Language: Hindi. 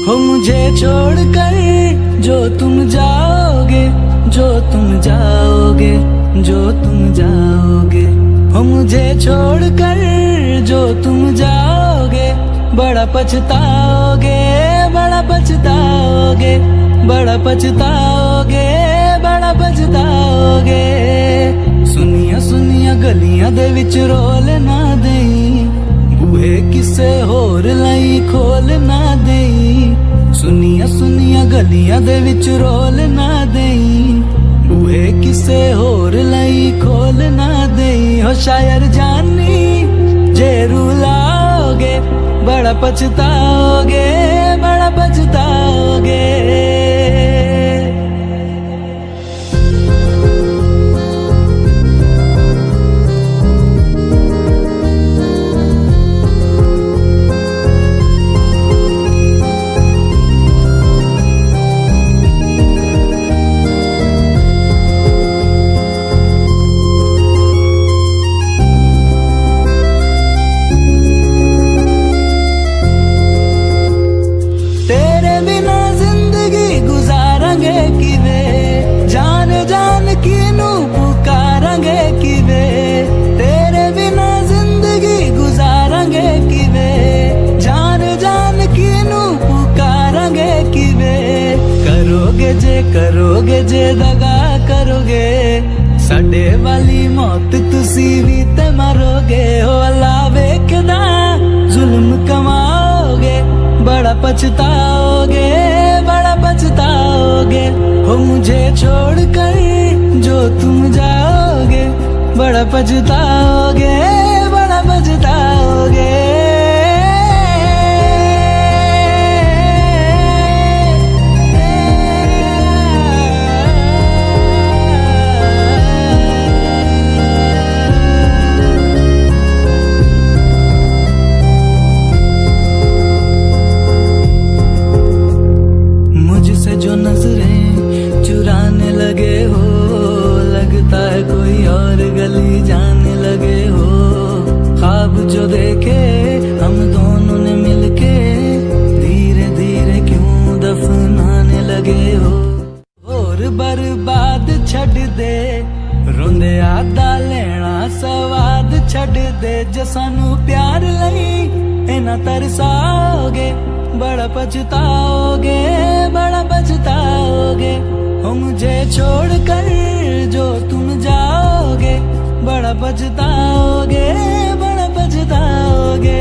हो मुझे छोड़कर जो तुम जाओगे, जो तुम जाओगे, जो तुम जाओगे। हो मुझे छोड़कर जो तुम जाओगे, बड़ा पछताओगे, बड़ा पछताओगे, बड़ा पछताओगे, बड़ा पछताओगे। सुनिया सुनिया गलियां दे विच रोल ना देई, बूहे किसे होर लई खोल ना देई। सुनिया सुनिया गलियां दे विच रोल ना देई, बूहे किसे होर लई खोल ना देई। हो शायर जानी जे रुलाओगे, बड़ा पछताओगे, बड़ा पछताओगे। करोगे जे दगा करोगे, साडे वाली मौत तुसी भी ते मरोगे। हो अल्लाह वेखदा जुल्म कमाओगे, बड़ा पछताओगे, बड़ा पछताओगे। हो मुझे छोड़कर जो तुम जाओगे, बड़ा पछताओगे, बड़ा पछताओगे। जो नजरें चुराने लगे हो, लगता है कोई और गली जाने लगे हो। ख्वाब जो देखे हम दोनों ने मिलके, धीरे धीरे क्यों दफनाने लगे हो। और बर्बाद छड़ दे, रोंदे आदा लेना सवाद छड़ दे। जो सानू प्यार लई इना तरसाओगे, बड़ा पछताओगे, बड़ा पछताओगे। हो मुझे छोड़कर जो तुम जाओगे, बड़ा पछताओगे, बड़ा पछताओगे।